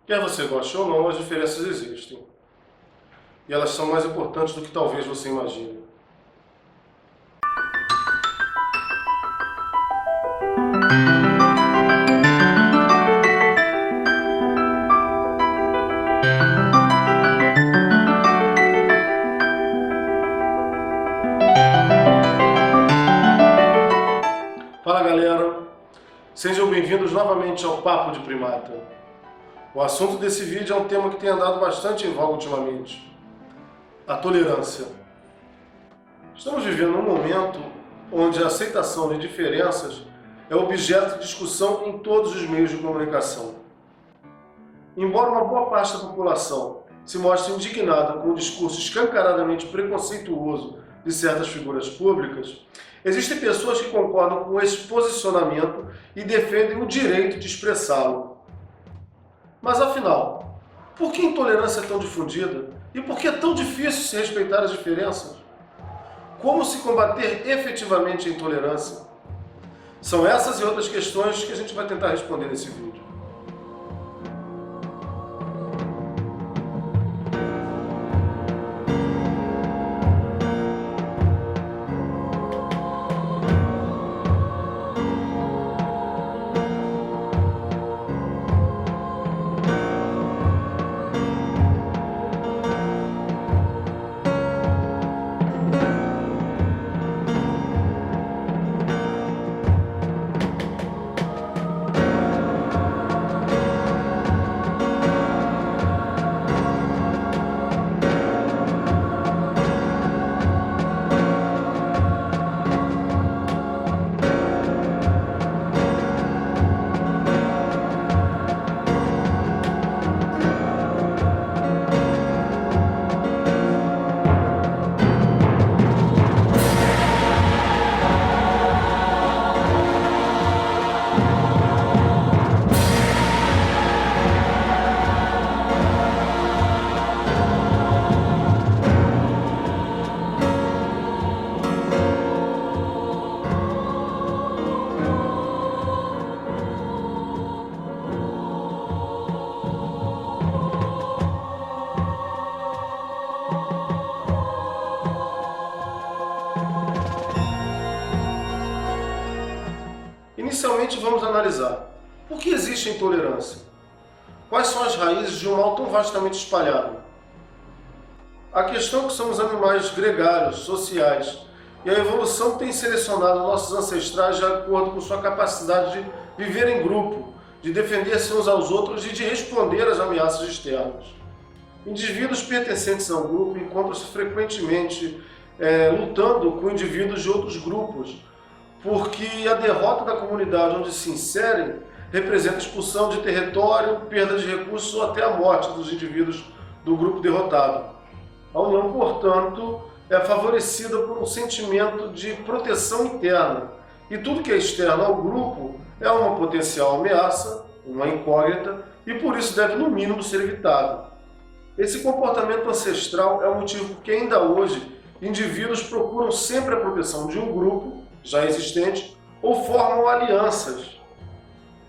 Quer você goste ou não, as diferenças existem. E elas são mais importantes do que talvez você imagine. Fala galera, sejam bem-vindos novamente ao Papo de Primata. O assunto desse vídeo é um tema que tem andado bastante em voga ultimamente: a tolerância. Estamos vivendo um momento onde a aceitação de diferenças é objeto de discussão em todos os meios de comunicação. Embora uma boa parte da população se mostre indignada com o discurso escancaradamente preconceituoso de certas figuras públicas, existem pessoas que concordam com esse posicionamento e defendem o direito de expressá-lo. Mas afinal, por que a intolerância é tão difundida? E por que é tão difícil se respeitar as diferenças? Como se combater efetivamente a intolerância? São essas e outras questões que a gente vai tentar responder nesse vídeo. Inicialmente vamos analisar por que existe a intolerância. Quais são as raízes de um mal tão vastamente espalhado? A questão é que somos animais gregários, sociais, e a evolução tem selecionado nossos ancestrais de acordo com sua capacidade de viver em grupo, de defender-se uns aos outros e de responder às ameaças externas. Indivíduos pertencentes a um grupo encontram-se frequentemente lutando com indivíduos de outros grupos, porque a derrota da comunidade onde se inserem representa expulsão de território, perda de recursos ou até a morte dos indivíduos do grupo derrotado. A união, portanto, é favorecida por um sentimento de proteção interna, e tudo que é externo ao grupo é uma potencial ameaça, uma incógnita, e por isso deve, no mínimo, ser evitado. Esse comportamento ancestral é o motivo por que ainda hoje indivíduos procuram sempre a proteção de um grupo já existente ou formam alianças,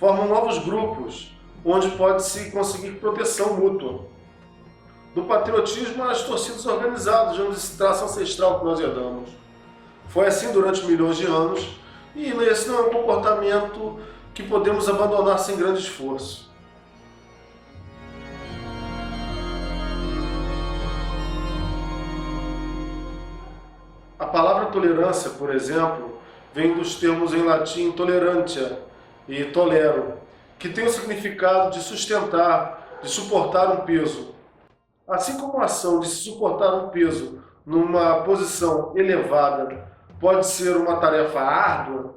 formam novos grupos, onde pode-se conseguir proteção mútua. Do patriotismo às torcidas organizadas, de onde se traça ancestral que nós herdamos. Foi assim durante milhões de anos, e esse não é um comportamento que podemos abandonar sem grande esforço. A palavra tolerância, por exemplo, vem dos termos em latim tolerantia e tolero, que tem o significado de sustentar, de suportar um peso. Assim como a ação de se suportar um peso numa posição elevada pode ser uma tarefa árdua,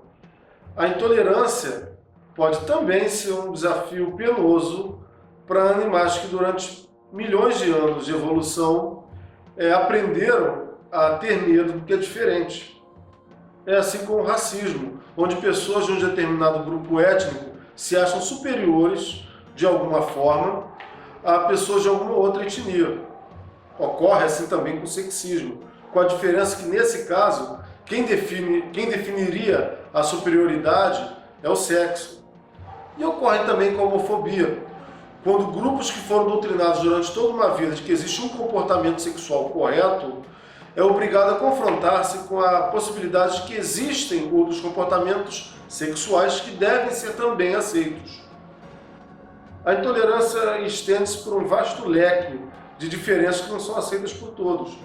a intolerância pode também ser um desafio penoso para animais que durante milhões de anos de evolução aprenderam a ter medo do que é diferente. É assim com o racismo, onde pessoas de um determinado grupo étnico se acham superiores, de alguma forma, a pessoas de alguma outra etnia. Ocorre assim também com o sexismo, com a diferença que, nesse caso, quem definiria a superioridade é o sexo. E ocorre também com a homofobia, quando grupos que foram doutrinados durante toda uma vida de que existe um comportamento sexual correto, é obrigado a confrontar-se com a possibilidade de que existem outros comportamentos sexuais que devem ser também aceitos. A intolerância estende-se por um vasto leque de diferenças que não são aceitas por todos.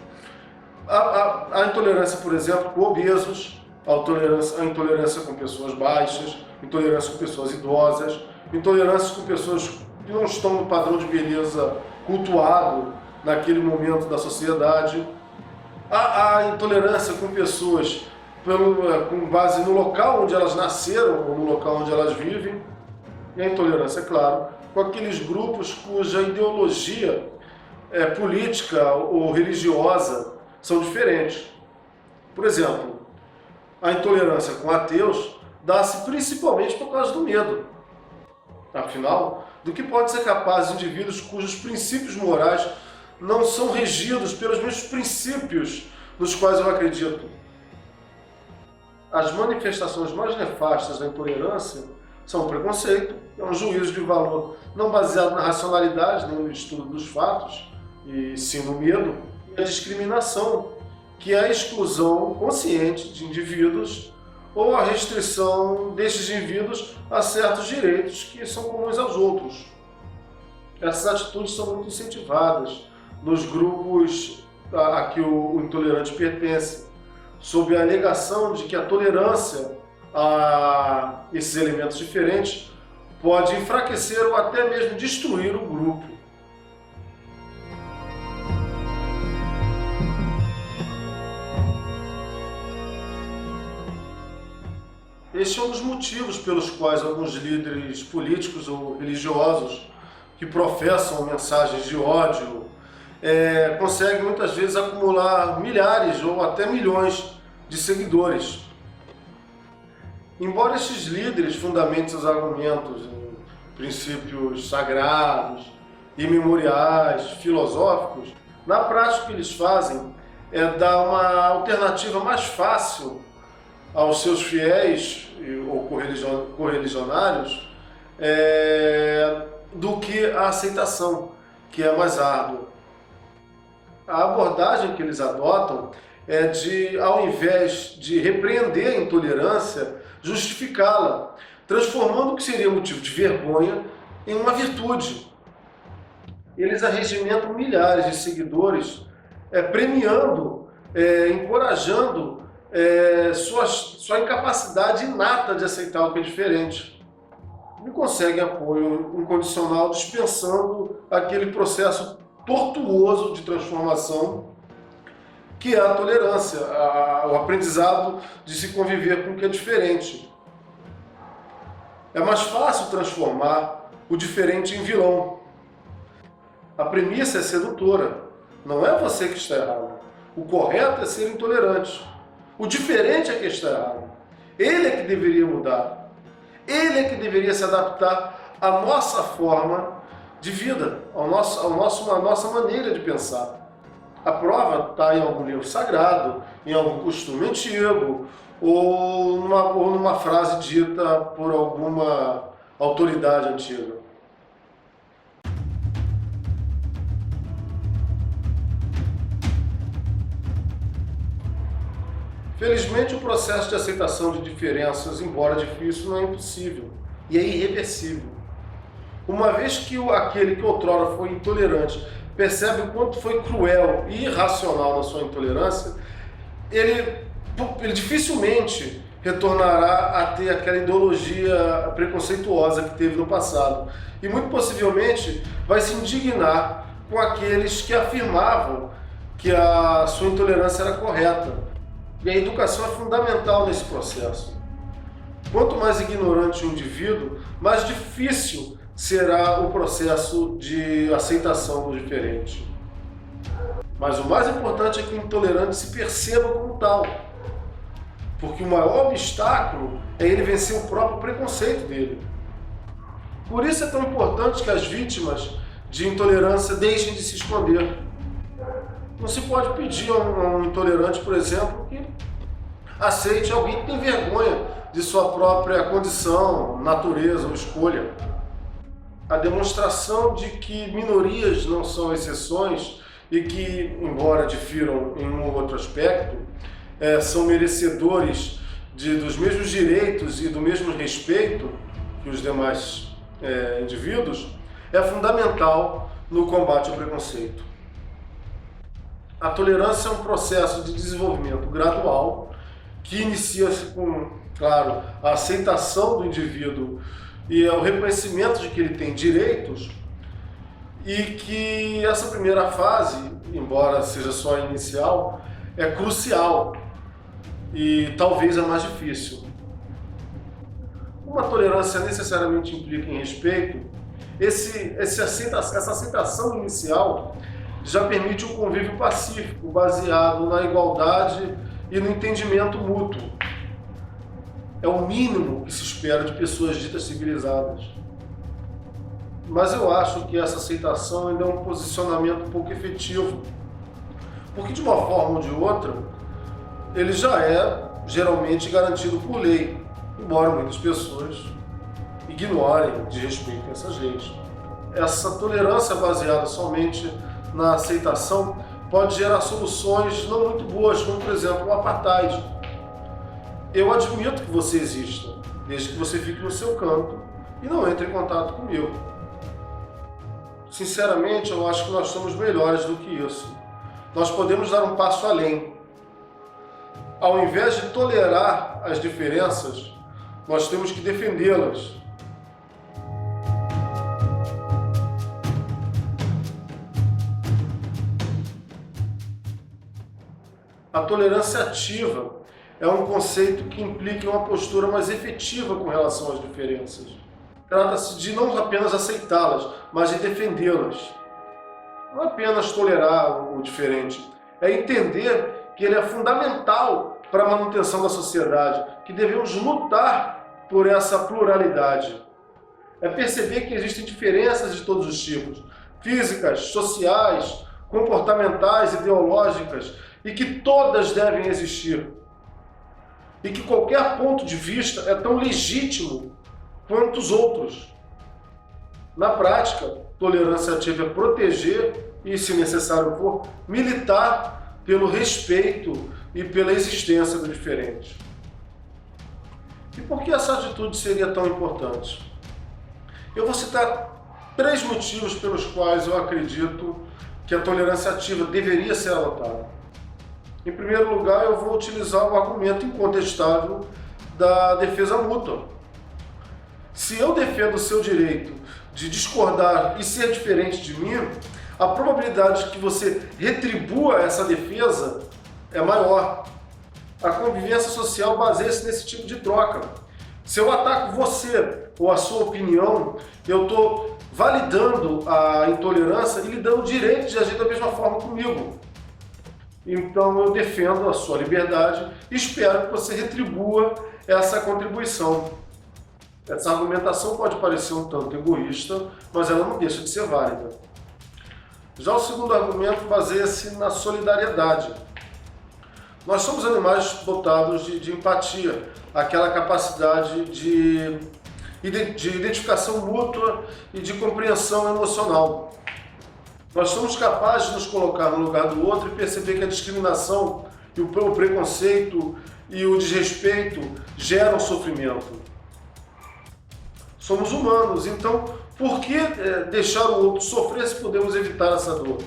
A intolerância, por exemplo, com obesos, a intolerância com pessoas baixas, intolerância com pessoas idosas, intolerância com pessoas que não estão no padrão de beleza cultuado naquele momento da sociedade. A intolerância com pessoas com base no local onde elas nasceram ou no local onde elas vivem. E a intolerância, é claro, com aqueles grupos cuja ideologia política ou religiosa são diferentes. Por exemplo, a intolerância com ateus dá-se principalmente por causa do medo. Afinal, do que pode ser capaz de indivíduos cujos princípios morais não são regidos pelos mesmos princípios nos quais eu acredito. As manifestações mais nefastas da intolerância são o preconceito, que é um juízo de valor não baseado na racionalidade, nem no estudo dos fatos, e sim no medo, e a discriminação, que é a exclusão consciente de indivíduos ou a restrição destes indivíduos a certos direitos que são comuns aos outros. Essas atitudes são muito incentivadas nos grupos a que o intolerante pertence, sob a alegação de que a tolerância a esses elementos diferentes pode enfraquecer ou até mesmo destruir o grupo. Este é um dos motivos pelos quais alguns líderes políticos ou religiosos que professam mensagens de ódio conseguem muitas vezes acumular milhares ou até milhões de seguidores. Embora estes líderes fundamentem seus argumentos em princípios sagrados, imemoriais, filosóficos, na prática o que eles fazem é dar uma alternativa mais fácil aos seus fiéis ou correligionários do que a aceitação, que é mais árdua. A abordagem que eles adotam é de, ao invés de repreender a intolerância, justificá-la, transformando o que seria motivo de vergonha em uma virtude. Eles arregimentam milhares de seguidores, premiando, encorajando sua incapacidade inata de aceitar o que é diferente. E conseguem apoio incondicional dispensando aquele processo tortuoso de transformação que é a tolerância, o aprendizado de se conviver com o que é diferente. É mais fácil transformar o diferente em vilão. A premissa é sedutora. Não é você que está errado. O correto é ser intolerante. O diferente é que está errado. Ele é que deveria mudar. Ele é que deveria se adaptar à nossa forma de vida, à nossa maneira de pensar. A prova está em algum livro sagrado, em algum costume antigo, ou numa frase dita por alguma autoridade antiga. Felizmente, o processo de aceitação de diferenças, embora difícil, não é impossível e é irreversível. Uma vez que aquele que outrora foi intolerante percebe o quanto foi cruel e irracional na sua intolerância, ele dificilmente retornará a ter aquela ideologia preconceituosa que teve no passado. E muito possivelmente vai se indignar com aqueles que afirmavam que a sua intolerância era correta. E a educação é fundamental nesse processo. Quanto mais ignorante o indivíduo, mais difícil será o processo de aceitação do diferente. Mas o mais importante é que o intolerante se perceba como tal, porque o maior obstáculo é ele vencer o próprio preconceito dele. Por isso é tão importante que as vítimas de intolerância deixem de se esconder. Não se pode pedir a um intolerante, por exemplo, que aceite alguém que tem vergonha de sua própria condição, natureza ou escolha. a demonstração de que minorias não são exceções e que, embora difiram em um ou outro aspecto, são merecedores dos mesmos direitos e do mesmo respeito que os demais indivíduos, é fundamental no combate ao preconceito. A tolerância é um processo de desenvolvimento gradual que inicia-se com, claro, a aceitação do indivíduo e o reconhecimento de que ele tem direitos, e que essa primeira fase, embora seja só inicial, é crucial e talvez a mais difícil. Uma tolerância necessariamente implica em respeito. Essa aceitação inicial já permite um convívio pacífico, baseado na igualdade e no entendimento mútuo. É o mínimo que se espera de pessoas ditas civilizadas. Mas eu acho que essa aceitação ainda é um posicionamento pouco efetivo, porque de uma forma ou de outra, ele já é geralmente garantido por lei, embora muitas pessoas ignorem, desrespeitem essas leis. Essa tolerância baseada somente na aceitação pode gerar soluções não muito boas, como por exemplo o apartheid. Eu admito que você exista, desde que você fique no seu canto e não entre em contato comigo. Sinceramente, eu acho que nós somos melhores do que isso. Nós podemos dar um passo além. Ao invés de tolerar as diferenças, nós temos que defendê-las. A tolerância ativa é um conceito que implica uma postura mais efetiva com relação às diferenças. Trata-se de não apenas aceitá-las, mas de defendê-las. Não apenas tolerar o diferente, é entender que ele é fundamental para a manutenção da sociedade, que devemos lutar por essa pluralidade. É perceber que existem diferenças de todos os tipos, físicas, sociais, comportamentais, ideológicas, e que todas devem existir. E que qualquer ponto de vista é tão legítimo quanto os outros. Na prática, tolerância ativa é proteger e, se necessário for, militar pelo respeito e pela existência do diferente. E por que essa atitude seria tão importante? Eu vou citar 3 motivos pelos quais eu acredito que a tolerância ativa deveria ser adotada. Em primeiro lugar, eu vou utilizar o argumento incontestável da defesa mútua. Se eu defendo o seu direito de discordar e ser diferente de mim, a probabilidade de que você retribua essa defesa é maior. A convivência social baseia-se nesse tipo de troca. Se eu ataco você ou a sua opinião, eu estou validando a intolerância e lhe dando o direito de agir da mesma forma comigo. Então eu defendo a sua liberdade e espero que você retribua essa contribuição. Essa argumentação pode parecer um tanto egoísta, mas ela não deixa de ser válida. Já o segundo argumento baseia-se na solidariedade. Nós somos animais dotados de empatia, aquela capacidade de identificação mútua e de compreensão emocional. Nós somos capazes de nos colocar no lugar do outro e perceber que a discriminação e o preconceito e o desrespeito geram sofrimento. Somos humanos, então por que deixar o outro sofrer se podemos evitar essa dor?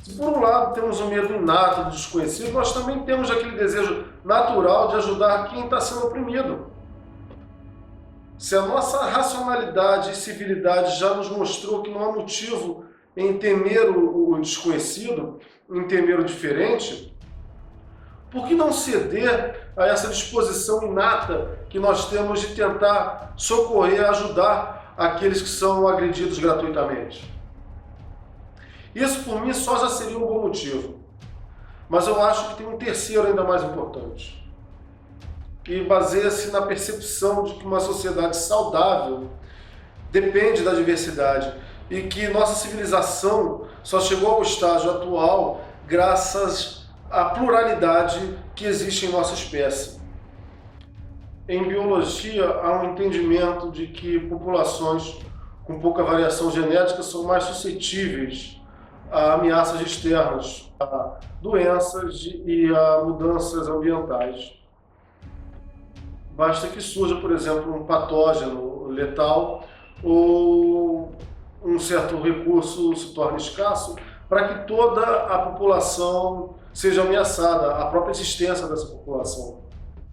Se por um lado temos um medo inato do desconhecido, nós também temos aquele desejo natural de ajudar quem está sendo oprimido. Se a nossa racionalidade e civilidade já nos mostrou que não há motivo em temer o desconhecido, em temer o diferente, por que não ceder a essa disposição inata que nós temos de tentar socorrer, ajudar aqueles que são agredidos gratuitamente? Isso, por mim, só já seria um bom motivo. Mas eu acho que tem um terceiro ainda mais importante, que baseia-se na percepção de que uma sociedade saudável depende da diversidade e que nossa civilização só chegou ao estágio atual graças à pluralidade que existe em nossa espécie. Em biologia, há um entendimento de que populações com pouca variação genética são mais suscetíveis a ameaças externas, a doenças e a mudanças ambientais. Basta que surja, por exemplo, um patógeno letal ou um certo recurso se torne escasso para que toda a população seja ameaçada, a própria existência dessa população.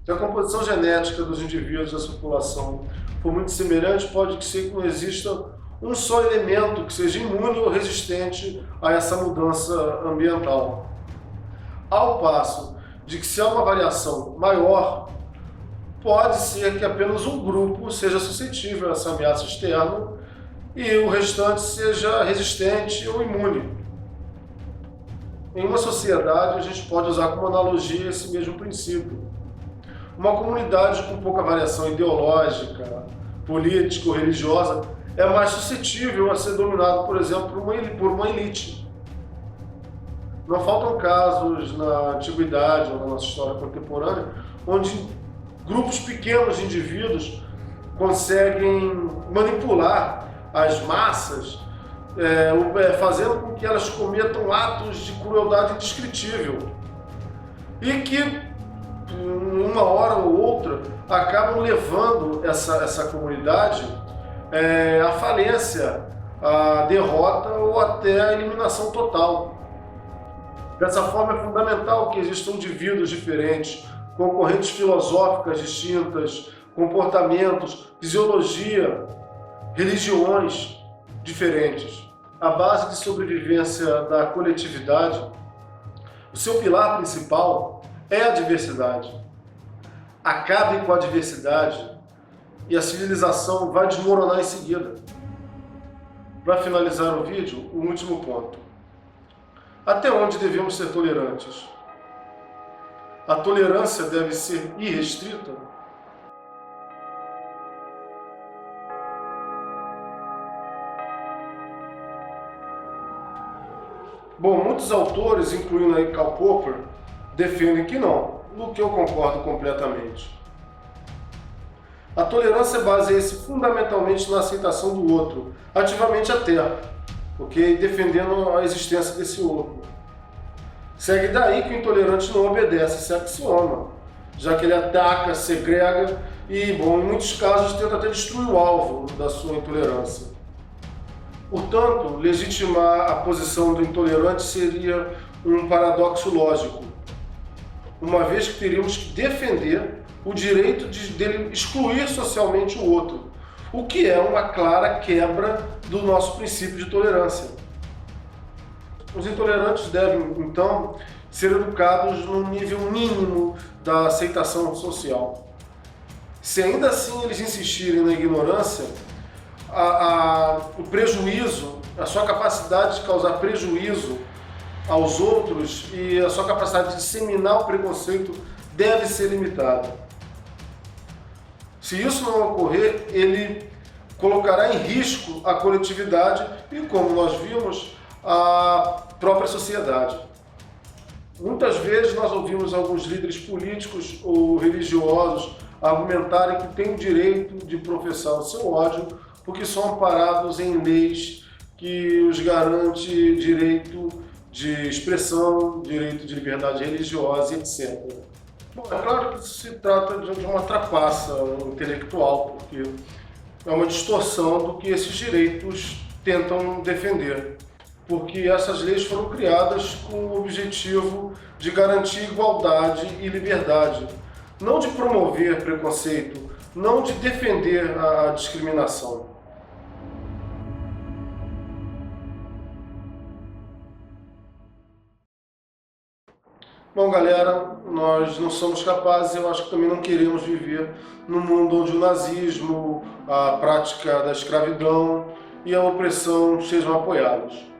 Se a composição genética dos indivíduos dessa população for muito semelhante, pode ser que não exista um só elemento que seja imune ou resistente a essa mudança ambiental. Ao passo de que, se há uma variação maior, pode ser que apenas um grupo seja suscetível a essa ameaça externa e o restante seja resistente ou imune. Em uma sociedade, a gente pode usar como analogia esse mesmo princípio. Uma comunidade com pouca variação ideológica, política ou religiosa é mais suscetível a ser dominada, por exemplo, por uma elite. Não faltam casos na antiguidade ou na nossa história contemporânea onde grupos pequenos de indivíduos conseguem manipular as massas, fazendo com que elas cometam atos de crueldade indescritível e que, uma hora ou outra, acabam levando essa comunidade à falência, à derrota ou até à eliminação total. Dessa forma, é fundamental que existam indivíduos diferentes, com correntes filosóficas distintas, comportamentos, fisiologia, religiões diferentes. A base de sobrevivência da coletividade, o seu pilar principal é a diversidade. Acabe com a diversidade e a civilização vai desmoronar em seguida. Para finalizar o vídeo, o último ponto. Até onde devemos ser tolerantes? A tolerância deve ser irrestrita? Bom, muitos autores, incluindo aí Karl Popper, defendem que não, no que eu concordo completamente. A tolerância baseia-se fundamentalmente na aceitação do outro, ativamente até, ok? Defendendo a existência desse outro. Segue daí que o intolerante não obedece esse axioma, já que ele ataca, segrega e, bom, em muitos casos tenta até destruir o alvo da sua intolerância. Portanto, legitimar a posição do intolerante seria um paradoxo lógico, uma vez que teríamos que defender o direito dele excluir socialmente o outro, o que é uma clara quebra do nosso princípio de tolerância. Os intolerantes devem, então, ser educados no nível mínimo da aceitação social. Se ainda assim eles insistirem na ignorância, o prejuízo, a sua capacidade de causar prejuízo aos outros e a sua capacidade de disseminar o preconceito deve ser limitada. Se isso não ocorrer, ele colocará em risco a coletividade e, como nós vimos, a própria sociedade. Muitas vezes nós ouvimos alguns líderes políticos ou religiosos argumentarem que têm o direito de professar o seu ódio porque são amparados em leis que os garante direito de expressão, direito de liberdade religiosa, etc. Bom, é claro que isso se trata de uma trapaça intelectual, porque é uma distorção do que esses direitos tentam defender. Porque essas leis foram criadas com o objetivo de garantir igualdade e liberdade, não de promover preconceito, não de defender a discriminação. Bom, galera, nós não somos capazes, eu acho que também não queremos viver num mundo onde o nazismo, a prática da escravidão e a opressão sejam apoiados.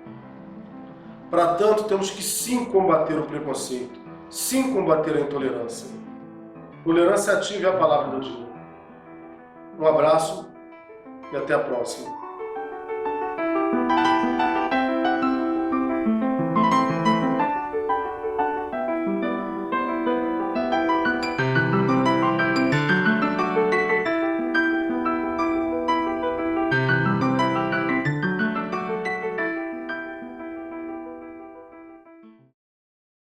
Para tanto, temos que sim combater o preconceito, sim combater a intolerância. Tolerância ativa é a palavra do dia. Um abraço e até a próxima.